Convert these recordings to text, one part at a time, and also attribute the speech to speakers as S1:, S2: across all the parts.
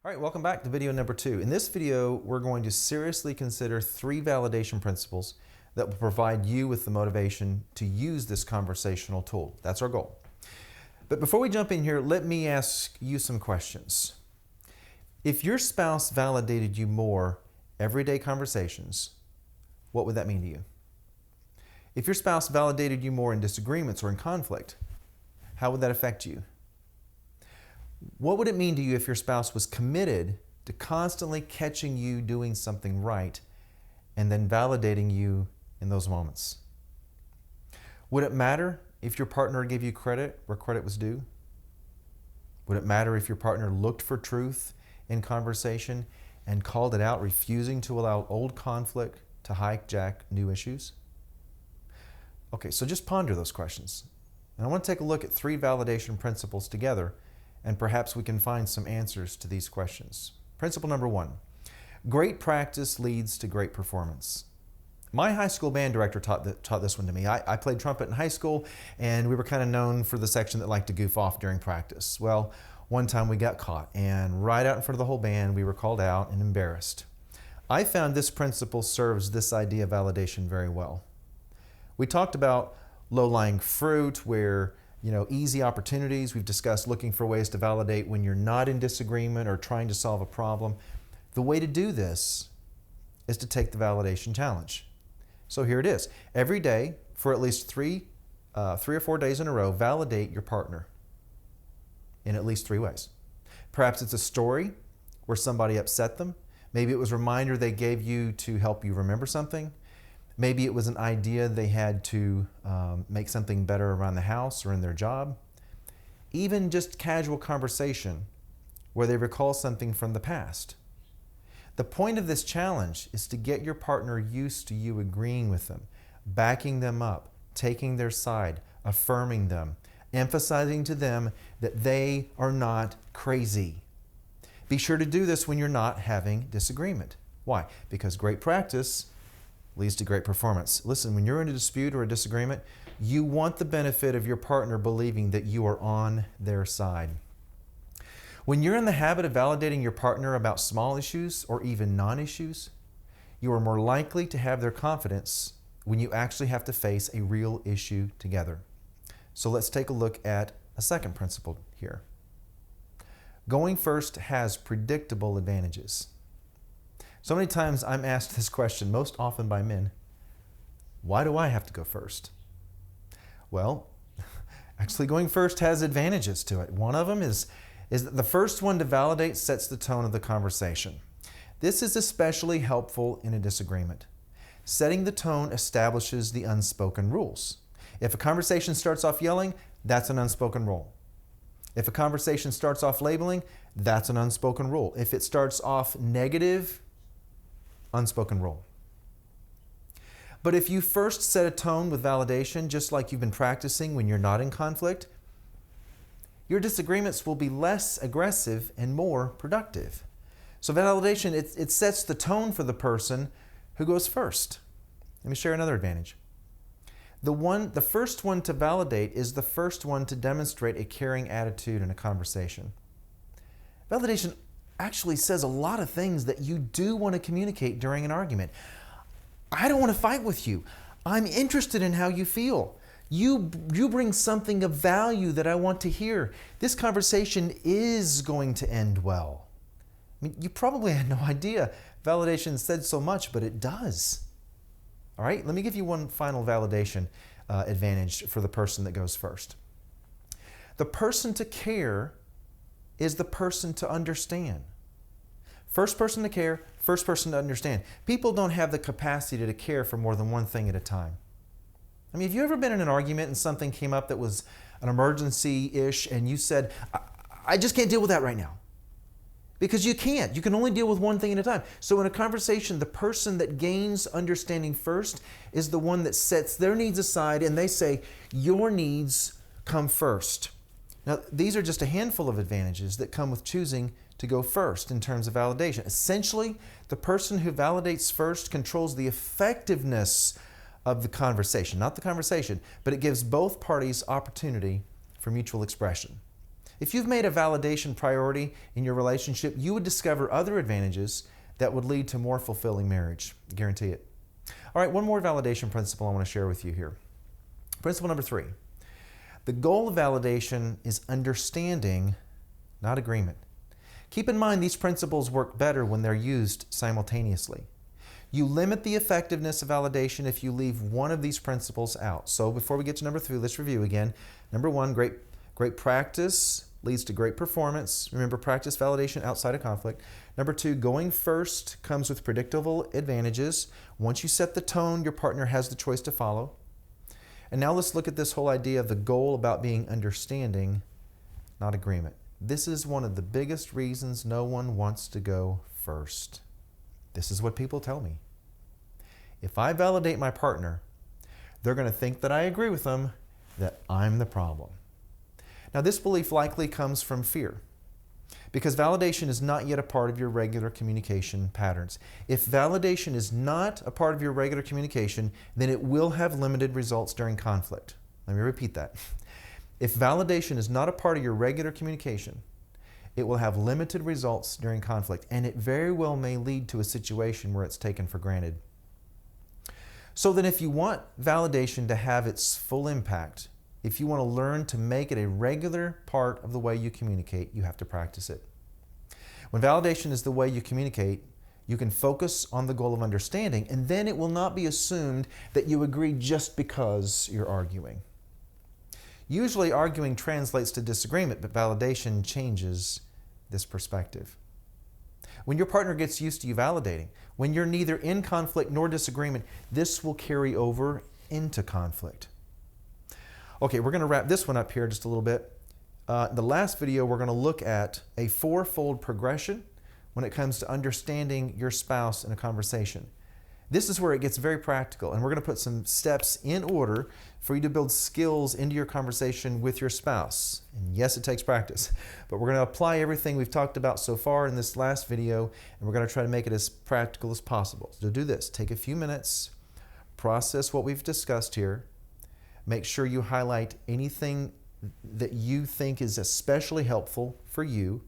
S1: All right, welcome back to video number 2. In this video, we're going to seriously consider 3 validation principles that will provide you with the motivation to use this conversational tool. That's our goal. But before we jump in here, let me ask you some questions. If your spouse validated you more everyday conversations, what would that mean to you? If your spouse validated you more in disagreements or in conflict, how would that affect you? What would it mean to you if your spouse was committed to constantly catching you doing something right and then validating you in those moments? Would it matter if your partner gave you credit where credit was due? Would it matter if your partner looked for truth in conversation and called it out, refusing to allow old conflict to hijack new issues? Okay, so just ponder those questions. And I want to take a look at 3 validation principles together, and perhaps we can find some answers to these questions. Principle number 1, great practice leads to great performance. My high school band director taught this one to me. I played trumpet in high school, and we were kind of known for the section that liked to goof off during practice. Well, one time we got caught, and right out in front of the whole band, we were called out and embarrassed. I found this principle serves this idea of validation very well. We talked about low-lying fruit, where easy opportunities. We've discussed looking for ways to validate when you're not in disagreement or trying to solve a problem. The way to do this is to take the validation challenge. So here it is. Every day, for at least three or 4 days in a row, validate your partner in at least 3 ways. Perhaps it's a story where somebody upset them. Maybe it was a reminder they gave you to help you remember something. Maybe it was an idea they had to make something better around the house or in their job. Even just casual conversation where they recall something from the past. The point of this challenge is to get your partner used to you agreeing with them, backing them up, taking their side, affirming them, emphasizing to them that they are not crazy. Be sure to do this when you're not having disagreement. Why? Because great practice leads to great performance. Listen, when you're in a dispute or a disagreement, you want the benefit of your partner believing that you are on their side. When you're in the habit of validating your partner about small issues or even non-issues, you are more likely to have their confidence when you actually have to face a real issue together. So let's take a look at a second principle here. Going first has predictable advantages. So many times I'm asked this question, most often by men, why do I have to go first? Well, actually going first has advantages to it. One of them is that the first one to validate sets the tone of the conversation. This is especially helpful in a disagreement. Setting the tone establishes the unspoken rules. If a conversation starts off yelling, that's an unspoken rule. If a conversation starts off labeling, that's an unspoken rule. If it starts off negative, unspoken rule. But if you first set a tone with validation, just like you've been practicing when you're not in conflict, your disagreements will be less aggressive and more productive. So validation, it sets the tone for the person who goes first. Let me share another advantage. The first one to validate is the first one to demonstrate a caring attitude in a conversation. Validation actually says a lot of things that you do want to communicate during an argument. I don't want to fight with you. I'm interested in how you feel. You bring something of value that I want to hear. This conversation is going to end well. I mean, you probably had no idea validation said so much, but it does. All right, let me give you one final validation advantage for the person that goes first. The person to care is the person to understand. First person to care, first person to understand. People don't have the capacity to care for more than one thing at a time. I mean, have you ever been in an argument and something came up that was an emergency-ish and you said, I just can't deal with that right now? Because you can't. You can only deal with one thing at a time. So in a conversation, the person that gains understanding first is the one that sets their needs aside and they say, your needs come first. Now, these are just a handful of advantages that come with choosing to go first in terms of validation. Essentially, the person who validates first controls the effectiveness of the conversation, not the conversation, but it gives both parties opportunity for mutual expression. If you've made a validation priority in your relationship, you would discover other advantages that would lead to more fulfilling marriage. I guarantee it. All right, one more validation principle I want to share with you here. Principle number 3. The goal of validation is understanding, not agreement. Keep in mind these principles work better when they're used simultaneously. You limit the effectiveness of validation if you leave one of these principles out. So before we get to number 3, let's review again. Number 1, great practice leads to great performance. Remember, practice validation outside of conflict. Number 2, going first comes with predictable advantages. Once you set the tone, your partner has the choice to follow. And now let's look at this whole idea of the goal about being understanding, not agreement. This is one of the biggest reasons no one wants to go first. This is what people tell me. If I validate my partner, they're going to think that I agree with them, that I'm the problem. Now, this belief likely comes from fear, because validation is not yet a part of your regular communication patterns. If validation is not a part of your regular communication, then it will have limited results during conflict. Let me repeat that. If validation is not a part of your regular communication, it will have limited results during conflict, and it very well may lead to a situation where it's taken for granted. So then if you want validation to have its full impact, if you want to learn to make it a regular part of the way you communicate, you have to practice it. When validation is the way you communicate, you can focus on the goal of understanding, and then it will not be assumed that you agree just because you're arguing. Usually arguing translates to disagreement, but validation changes this perspective. When your partner gets used to you validating, when you're neither in conflict nor disagreement, this will carry over into conflict. Okay, we're going to wrap this one up here just a little bit. The last video, we're going to look at a 4-fold progression when it comes to understanding your spouse in a conversation. This is where it gets very practical, and we're going to put some steps in order for you to build skills into your conversation with your spouse. And yes, it takes practice, but we're going to apply everything we've talked about so far in this last video, and we're going to try to make it as practical as possible. So do this. Take a few minutes, process what we've discussed here. Make sure you highlight anything that you think is especially helpful for you,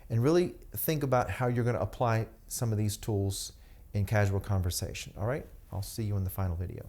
S1: and really think about how you're going to apply some of these tools in casual conversation. All right? I'll see you in the final video.